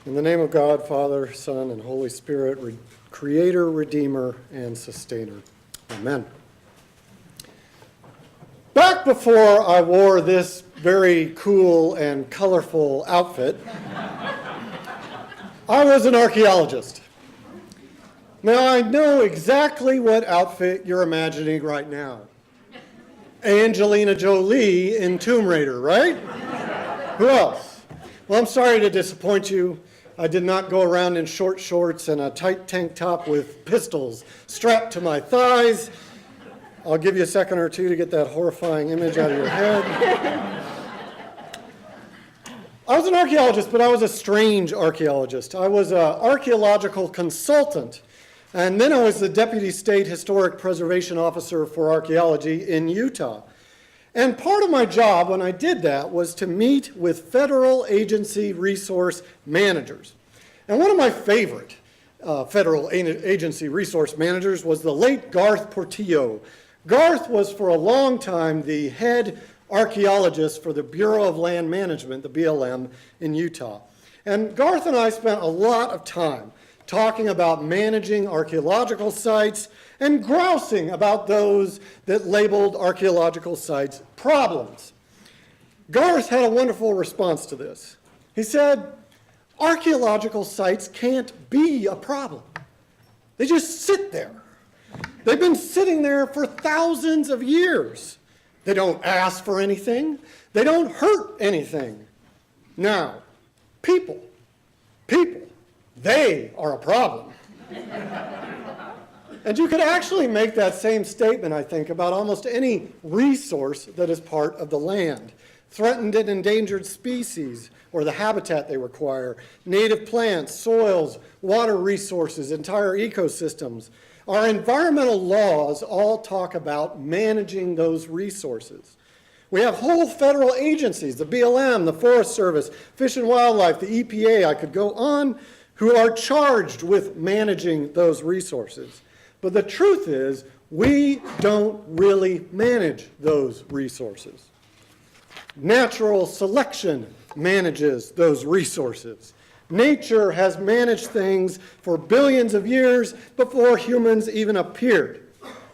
In the name of God, Father, Son, and Holy Spirit, Creator, Redeemer, and Sustainer. Amen. Back before I wore this very cool and colorful outfit, I was an archaeologist. Now, I know exactly what outfit you're imagining right now. Angelina Jolie in Tomb Raider, right? Who else? Well, I'm sorry to disappoint you. I did not go around in short shorts and a tight tank top with pistols strapped to my thighs. I'll give you a second or two to get that horrifying image out of your head. I was an archaeologist, but I was a strange archaeologist. I was an archaeological consultant, and then I was the Deputy State Historic Preservation Officer for Archaeology in Utah. And part of my job when I did that was to meet with federal agency resource managers. And one of my favorite federal agency resource managers was the late Garth Portillo. Garth was for a long time the head archaeologist for the Bureau of Land Management, the BLM, in Utah. And Garth and I spent a lot of time talking about managing archaeological sites and grousing about those that labeled archaeological sites problems. Garth had a wonderful response to this. He said, archaeological sites can't be a problem. They just sit there. They've been sitting there for thousands of years. They don't ask for anything. They don't hurt anything. Now, people, they are a problem. And you could actually make that same statement, I think, about almost any resource that is part of the land. Threatened and endangered species, or the habitat they require, native plants, soils, water resources, entire ecosystems. Our environmental laws all talk about managing those resources. We have whole federal agencies, the BLM, the Forest Service, Fish and Wildlife, the EPA, I could go on, who are charged with managing those resources. But the truth is, we don't really manage those resources. Natural selection manages those resources. Nature has managed things for billions of years before humans even appeared.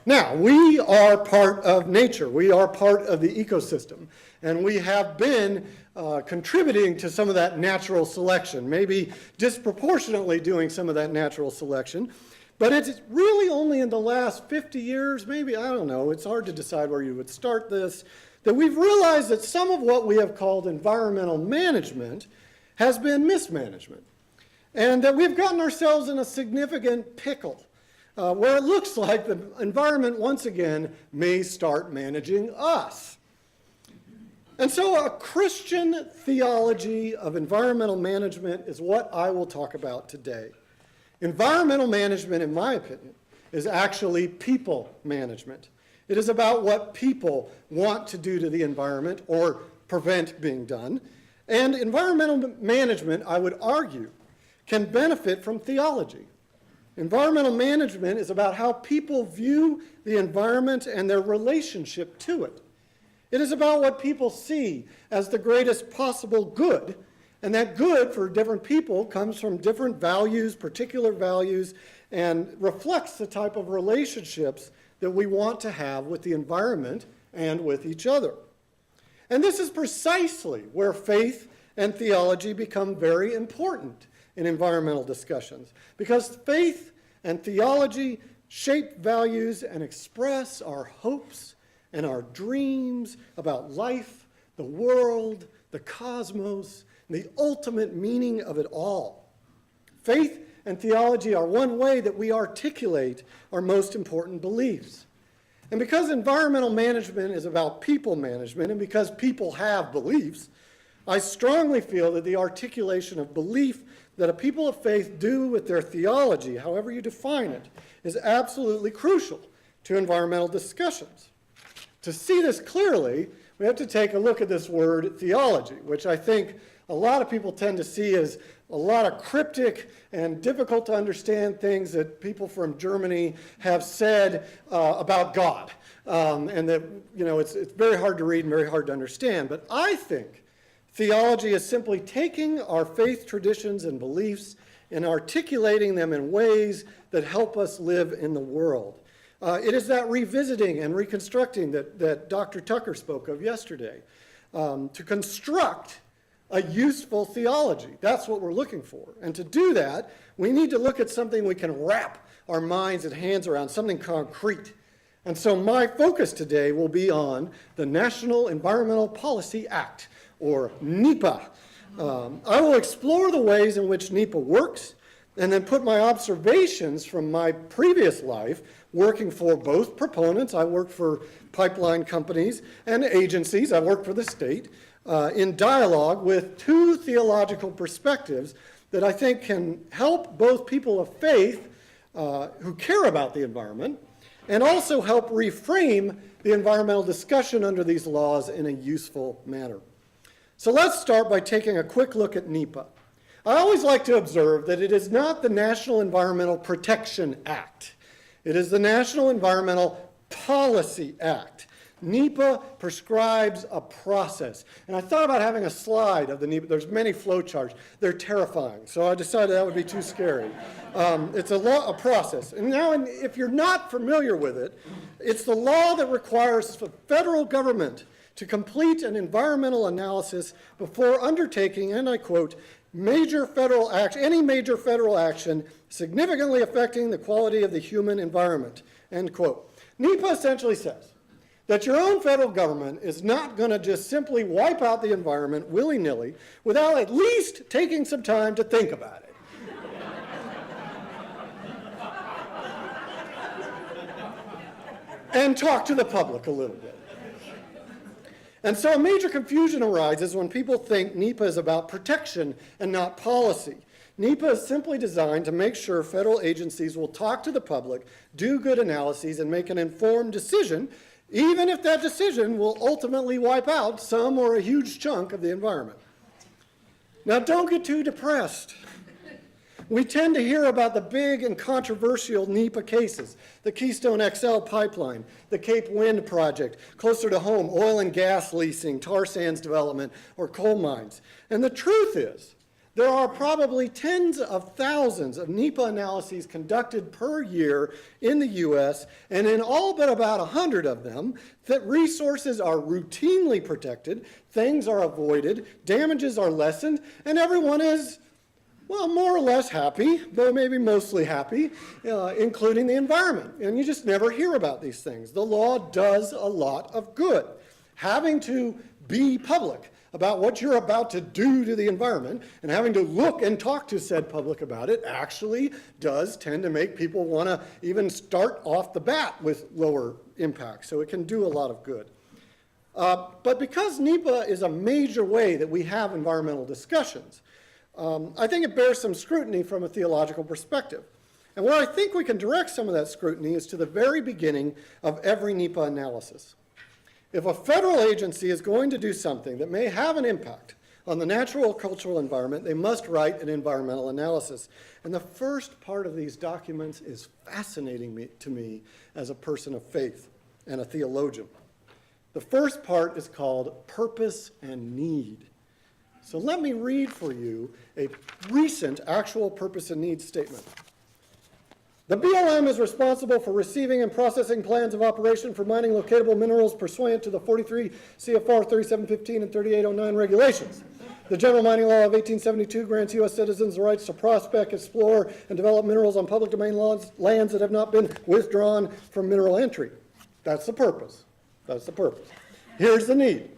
Now, we are part of nature. We are part of the ecosystem. And we have been contributing to some of that natural selection, maybe disproportionately doing some of that natural selection. But it's really only in the last 50 years, maybe, I don't know, it's hard to decide where you would start this, that we've realized that some of what we have called environmental management has been mismanagement. And that we've gotten ourselves in a significant pickle, where it looks like the environment once again may start managing us. And so a Christian theology of environmental management is what I will talk about today. Environmental management, in my opinion, is actually people management. It is about what people want to do to the environment or prevent being done. And environmental management, I would argue, can benefit from theology. Environmental management is about how people view the environment and their relationship to it. It is about what people see as the greatest possible good. And that good for different people comes from different values, particular values, and reflects the type of relationships that we want to have with the environment and with each other. And this is precisely where faith and theology become very important in environmental discussions, because faith and theology shape values and express our hopes and our dreams about life, the world, the cosmos, the ultimate meaning of it all. Faith and theology are one way that we articulate our most important beliefs. And because environmental management is about people management, and because people have beliefs, I strongly feel that the articulation of belief that a people of faith do with their theology, however you define it, is absolutely crucial to environmental discussions. To see this clearly, we have to take a look at this word theology, which I think a lot of people tend to see as a lot of cryptic and difficult to understand things that people from Germany have said about God. And that, it's very hard to read and very hard to understand. But I think Theology is simply taking our faith traditions and beliefs and articulating them in ways that help us live in the world. It is that revisiting and reconstructing that Dr. Tucker spoke of yesterday. To construct a useful theology. That's what we're looking for. And to do that, we need to look at something we can wrap our minds and hands around, something concrete. And so my focus today will be on the National Environmental Policy Act, or NEPA. I will explore the ways in which NEPA works, and then put my observations from my previous life working for both proponents. I worked for pipeline companies and agencies. I worked for the state in dialogue with two theological perspectives that I think can help both people of faith who care about the environment and also help reframe the environmental discussion under these laws in a useful manner. So let's start by taking a quick look at NEPA. I always like to observe that it is not the National Environmental Protection Act. It is the National Environmental Policy Act. NEPA prescribes a process. And I thought about having a slide of the NEPA. There's many flow charts. They're terrifying, so I decided that would be too scary. It's a process. And now, if you're not familiar with it, it's the law that requires the federal government to complete an environmental analysis before undertaking, and I quote, any major federal action significantly affecting the quality of the human environment, end quote. NEPA essentially says that your own federal government is not going to just simply wipe out the environment willy-nilly without at least taking some time to think about it. And talk to the public a little bit. And so a major confusion arises when people think NEPA is about protection and not policy. NEPA is simply designed to make sure federal agencies will talk to the public, do good analyses, and make an informed decision, even if that decision will ultimately wipe out some or a huge chunk of the environment. Now, don't get too depressed. We tend to hear about the big and controversial NEPA cases, the Keystone XL pipeline, the Cape Wind project, closer to home, oil and gas leasing, tar sands development, or coal mines. And the truth is, there are probably tens of thousands of NEPA analyses conducted per year in the U.S., and in all but about 100 of them, that resources are routinely protected, things are avoided, damages are lessened, and everyone is, well, more or less happy, though maybe mostly happy, including the environment. And you just never hear about these things. The law does a lot of good. Having to be public about what you're about to do to the environment and having to look and talk to said public about it actually does tend to make people want to even start off the bat with lower impact. So it can do a lot of good. But because NEPA is a major way that we have environmental discussions, I think it bears some scrutiny from a theological perspective. And where I think we can direct some of that scrutiny is to the very beginning of every NEPA analysis. If a federal agency is going to do something that may have an impact on the natural or cultural environment, they must write an environmental analysis. And the first part of these documents is fascinating to me as a person of faith and a theologian. The first part is called Purpose and Need. So let me read for you a recent actual purpose and need statement. The BLM is responsible for receiving and processing plans of operation for mining locatable minerals pursuant to the 43 CFR 3715 and 3809 regulations. The General Mining Law of 1872 grants U.S. citizens the rights to prospect, explore, and develop minerals on public domain lands that have not been withdrawn from mineral entry. That's the purpose. That's the purpose. Here's the need.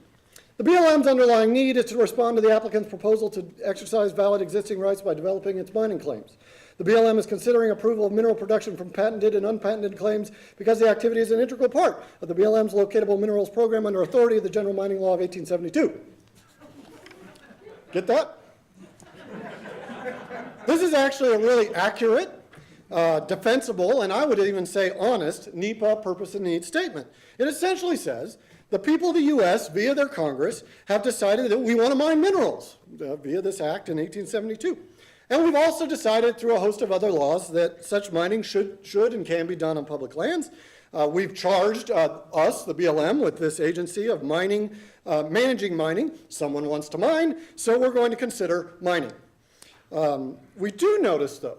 The BLM's underlying need is to respond to the applicant's proposal to exercise valid existing rights by developing its mining claims. The BLM is considering approval of mineral production from patented and unpatented claims because the activity is an integral part of the BLM's locatable minerals program under authority of the General Mining Law of 1872. Get that? This is actually a really accurate, defensible, and I would even say honest NEPA purpose and need statement. It essentially says the people of the U.S., via their Congress, have decided that we want to mine minerals via this act in 1872. And we've also decided through a host of other laws that such mining should and can be done on public lands. We've charged us, the BLM, with this agency of mining managing mining. Someone wants to mine, so we're going to consider mining. We do notice, though,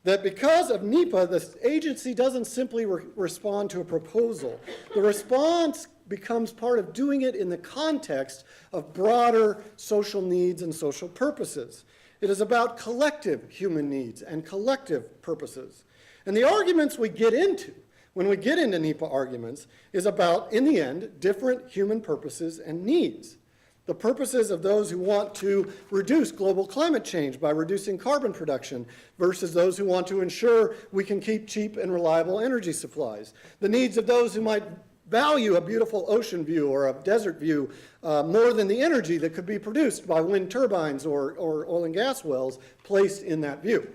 that because of NEPA, the agency doesn't simply respond to a proposal. The response becomes part of doing it in the context of broader social needs and social purposes. It is about collective human needs and collective purposes. And the arguments we get into, when we get into NEPA arguments, is about, in the end, different human purposes and needs. The purposes of those who want to reduce global climate change by reducing carbon production versus those who want to ensure we can keep cheap and reliable energy supplies. The needs of those who might value a beautiful ocean view or a desert view more than the energy that could be produced by wind turbines or oil and gas wells placed in that view.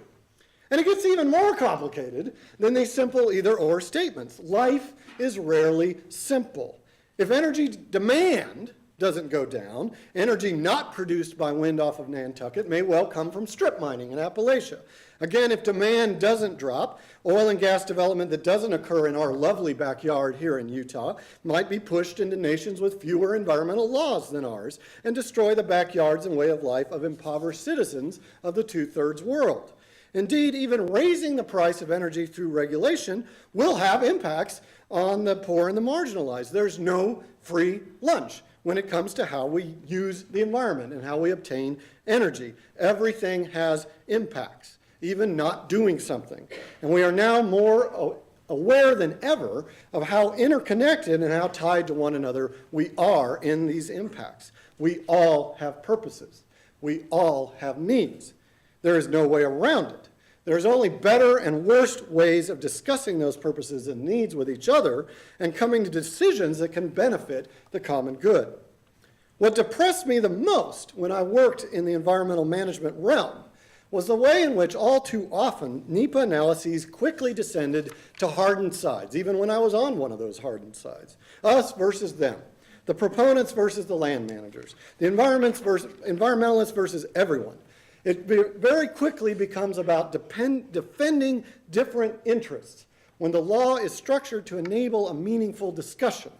And it gets even more complicated than these simple either-or statements. Life is rarely simple. If energy demand doesn't go down, energy not produced by wind off of Nantucket may well come from strip mining in Appalachia. Again, if demand doesn't drop, oil and gas development that doesn't occur in our lovely backyard here in Utah might be pushed into nations with fewer environmental laws than ours and destroy the backyards and way of life of impoverished citizens of the two-thirds world. Indeed, even raising the price of energy through regulation will have impacts on the poor and the marginalized. There's no free lunch when it comes to how we use the environment and how we obtain energy. Everything has impacts, even not doing something. And we are now more aware than ever of how interconnected and how tied to one another we are in these impacts. We all have purposes. We all have needs. There is no way around it. There's only better and worse ways of discussing those purposes and needs with each other and coming to decisions that can benefit the common good. What depressed me the most when I worked in the environmental management realm was the way in which all too often NEPA analyses quickly descended to hardened sides, even when I was on one of those hardened sides. Us versus them. The proponents versus the land managers. The environmentalists versus everyone. It very quickly becomes about defending different interests when the law is structured to enable a meaningful discussion.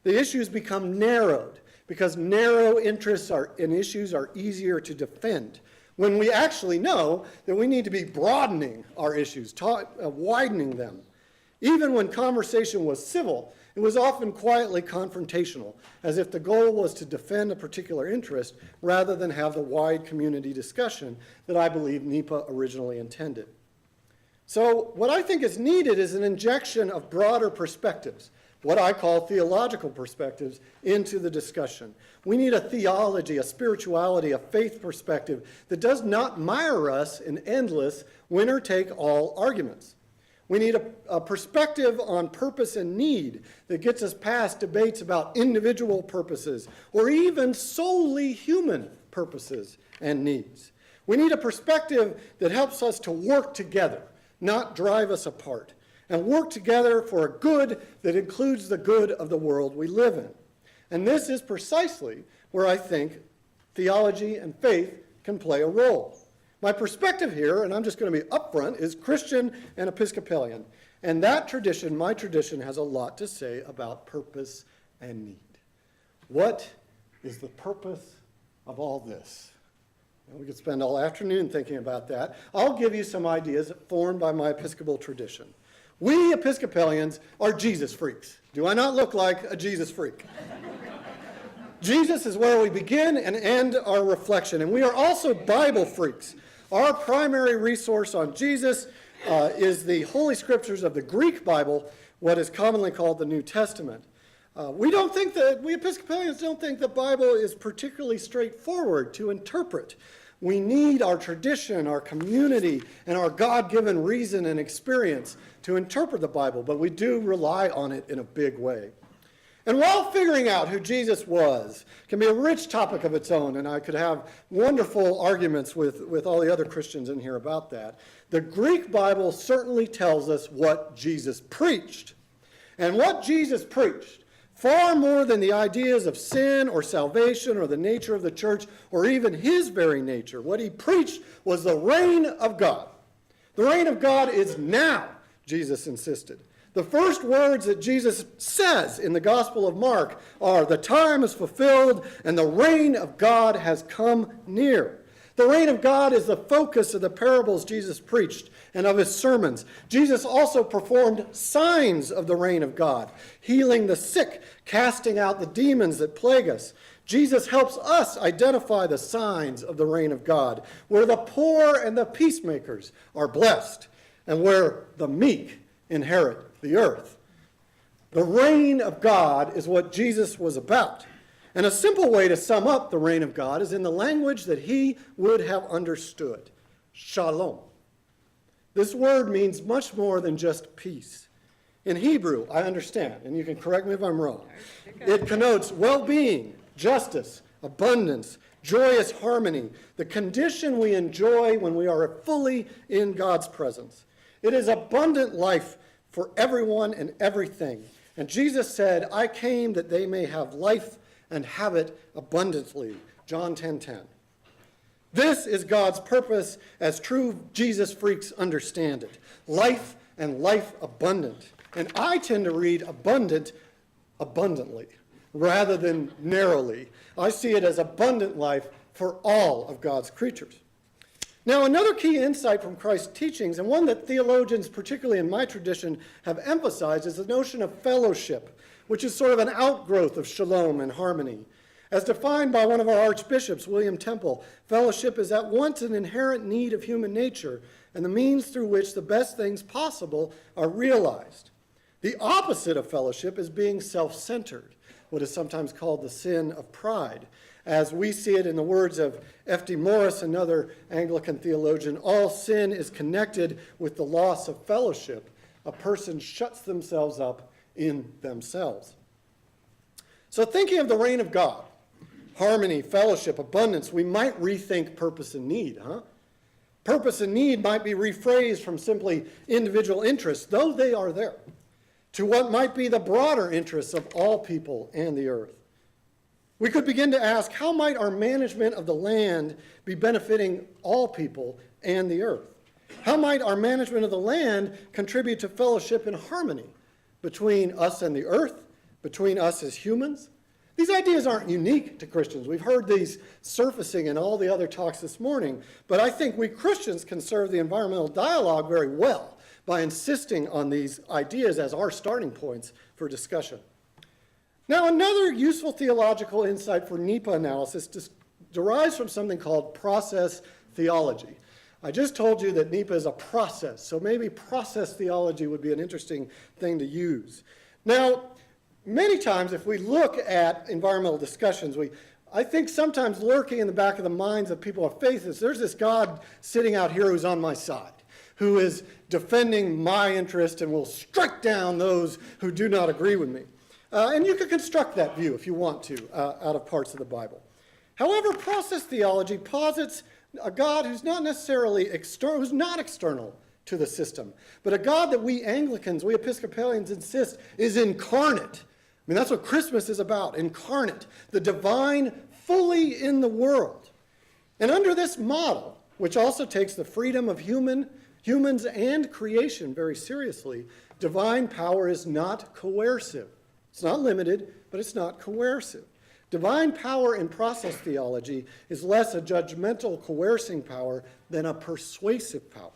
The issues become narrowed because narrow interests and issues are easier to defend when we actually know that we need to be broadening our issues, widening them. Even when conversation was civil, it was often quietly confrontational, as if the goal was to defend a particular interest rather than have the wide community discussion that I believe NEPA originally intended. So what I think is needed is an injection of broader perspectives, what I call theological perspectives, into the discussion. We need a theology, a spirituality, a faith perspective that does not mire us in endless winner-take-all arguments. We need a perspective on purpose and need that gets us past debates about individual purposes or even solely human purposes and needs. We need a perspective that helps us to work together, not drive us apart, and work together for a good that includes the good of the world we live in. And this is precisely where I think theology and faith can play a role. My perspective here, and I'm just going to be upfront, is Christian and Episcopalian. And that tradition, my tradition, has a lot to say about purpose and need. What is the purpose of all this? And we could spend all afternoon thinking about that. I'll give you some ideas formed by my Episcopal tradition. We Episcopalians are Jesus freaks. Do I not look like a Jesus freak? Jesus is where we begin and end our reflection. And we are also Bible freaks. Our primary resource on Jesus is the Holy Scriptures of the Greek Bible, what is commonly called the New Testament. We Episcopalians don't think the Bible is particularly straightforward to interpret. We need our tradition, our community, and our God-given reason and experience to interpret the Bible, but we do rely on it in a big way. And while figuring out who Jesus was can be a rich topic of its own, and I could have wonderful arguments with all the other Christians in here about that, the Greek Bible certainly tells us what Jesus preached. And what Jesus preached, far more than the ideas of sin or salvation or the nature of the church or even his very nature, what he preached was the reign of God. The reign of God is now, Jesus insisted. The first words that Jesus says in the Gospel of Mark are, "The time is fulfilled and the reign of God has come near." The reign of God is the focus of the parables Jesus preached and of his sermons. Jesus also performed signs of the reign of God, healing the sick, casting out the demons that plague us. Jesus helps us identify the signs of the reign of God, where the poor and the peacemakers are blessed, and where the meek inherit the earth. The reign of God is what Jesus was about. And a simple way to sum up the reign of God is in the language that he would have understood: shalom. This word means much more than just peace. In Hebrew, I understand, and you can correct me if I'm wrong, it connotes well-being, justice, abundance, joyous harmony, the condition we enjoy when we are fully in God's presence. It is abundant life for everyone and everything. And Jesus said, "I came that they may have life and have it abundantly." John 10:10. This is God's purpose as true Jesus freaks understand it. Life and life abundant. And I tend to read abundant abundantly rather than narrowly. I see it as abundant life for all of God's creatures. Now, another key insight from Christ's teachings, and one that theologians, particularly in my tradition, have emphasized, is the notion of fellowship, which is sort of an outgrowth of shalom and harmony. As defined by one of our archbishops, William Temple, fellowship is at once an inherent need of human nature and the means through which the best things possible are realized. The opposite of fellowship is being self-centered, what is sometimes called the sin of pride. As we see it in the words of F.D. Morris, another Anglican theologian, all sin is connected with the loss of fellowship. A person shuts themselves up in themselves. So thinking of the reign of God, harmony, fellowship, abundance, we might rethink purpose and need, huh? Purpose and need might be rephrased from simply individual interests, though they are there, to what might be the broader interests of all people and the earth. We could begin to ask, how might our management of the land be benefiting all people and the earth? How might our management of the land contribute to fellowship and harmony between us and the earth, between us as humans? These ideas aren't unique to Christians. We've heard these surfacing in all the other talks this morning, but I think we Christians can serve the environmental dialogue very well by insisting on these ideas as our starting points for discussion. Now, another useful theological insight for NEPA analysis derives from something called process theology. I just told you that NEPA is a process, so maybe process theology would be an interesting thing to use. Now, many times if we look at environmental discussions, I think sometimes lurking in the back of the minds of people of faith is there's this God sitting out here who's on my side, who is defending my interest and will strike down those who do not agree with me. And you can construct that view if you want to out of parts of the Bible. However, process theology posits a God who's not necessarily external, who's not external to the system, but a God that we Anglicans, we Episcopalians insist is incarnate. I mean, that's what Christmas is about, incarnate, the divine fully in the world. And under this model, which also takes the freedom of humans and creation very seriously, divine power is not coercive. It's not limited, but it's not coercive. Divine power in process theology is less a judgmental, coercing power than a persuasive power.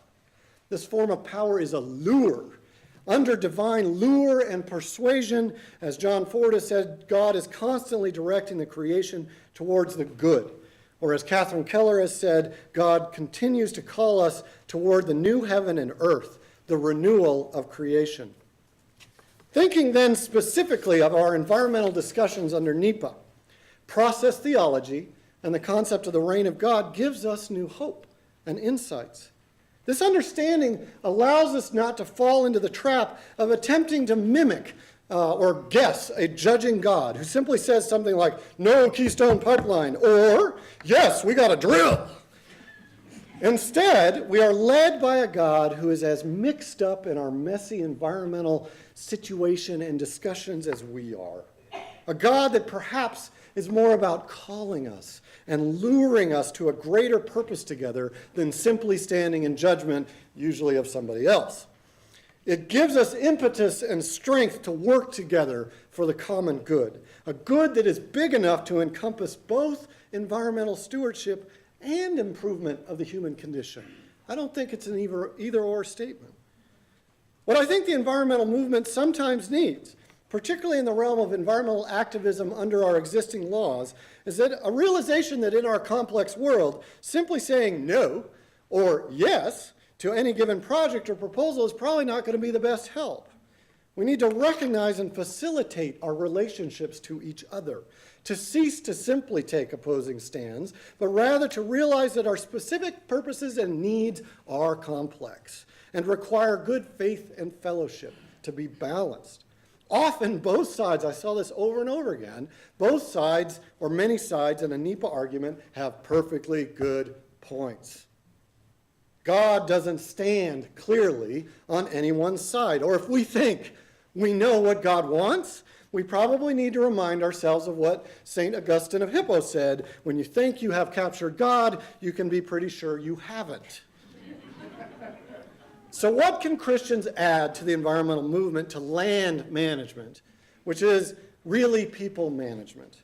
This form of power is a lure. Under divine lure and persuasion, as John Ford has said, God is constantly directing the creation towards the good. Or as Catherine Keller has said, God continues to call us toward the new heaven and earth, the renewal of creation. Thinking then specifically of our environmental discussions under NEPA, process theology and the concept of the reign of God gives us new hope and insights. This understanding allows us not to fall into the trap of attempting to mimic or guess a judging God who simply says something like, "No Keystone Pipeline," or, "Yes, we got a drill." Instead, we are led by a God who is as mixed up in our messy environmental situation and discussions as we are. A God that perhaps is more about calling us and luring us to a greater purpose together than simply standing in judgment, usually of somebody else. It gives us impetus and strength to work together for the common good, a good that is big enough to encompass both environmental stewardship and improvement of the human condition. I don't think it's an either-or statement. What I think the environmental movement sometimes needs, particularly in the realm of environmental activism under our existing laws, is that a realization that in our complex world, simply saying no or yes to any given project or proposal is probably not going to be the best help. We need to recognize and facilitate our relationships to each other, to cease to simply take opposing stands, but rather to realize that our specific purposes and needs are complex and require good faith and fellowship to be balanced. Often both sides, I saw this over and over again, both sides or many sides in a NEPA argument have perfectly good points. God doesn't stand clearly on anyone's side. Or if we think we know what God wants, we probably need to remind ourselves of what St. Augustine of Hippo said, when you think you have captured God, you can be pretty sure you haven't. So what can Christians add to the environmental movement to land management, which is really people management?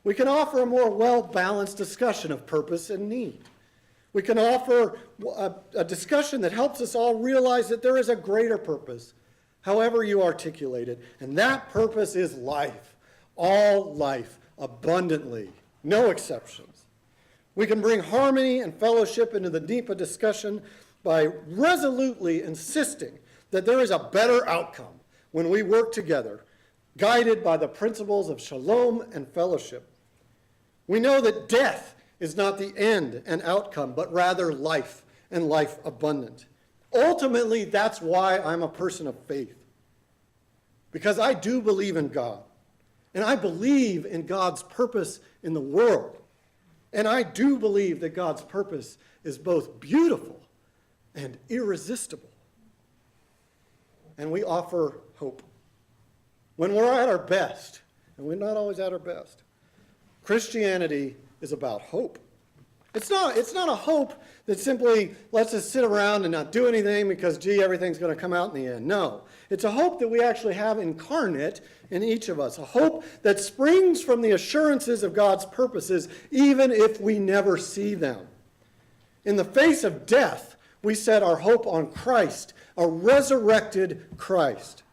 We can offer a more well-balanced discussion of purpose and need. We can offer a discussion that helps us all realize that there is a greater purpose, however you articulate it, and that purpose is life, all life, abundantly, no exceptions. We can bring harmony and fellowship into the NEPA discussion by resolutely insisting that there is a better outcome when we work together, guided by the principles of shalom and fellowship. We know that death is not the end and outcome, but rather life and life abundant. Ultimately, that's why I'm a person of faith, because I do believe in God, and I believe in God's purpose in the world, and I do believe that God's purpose is both beautiful and irresistible. And we offer hope. When we're at our best, and we're not always at our best, Christianity is about hope. It's not a hope that simply lets us sit around and not do anything because, gee, everything's going to come out in the end. No. It's a hope that we actually have incarnate in each of us, a hope that springs from the assurances of God's purposes, even if we never see them. In the face of death, we set our hope on Christ, a resurrected Christ.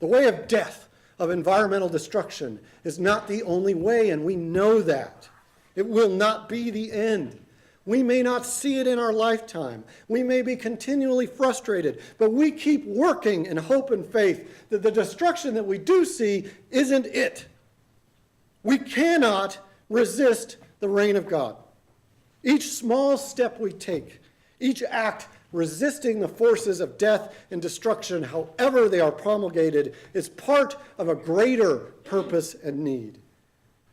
The way of death, of environmental destruction, is not the only way, and we know that. It will not be the end. We may not see it in our lifetime. We may be continually frustrated, but we keep working in hope and faith that the destruction that we do see isn't it. We cannot resist the reign of God. Each small step we take, each act resisting the forces of death and destruction, however they are promulgated, is part of a greater purpose and need.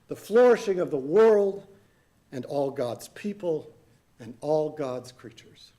The flourishing of the world and all God's people and all God's creatures.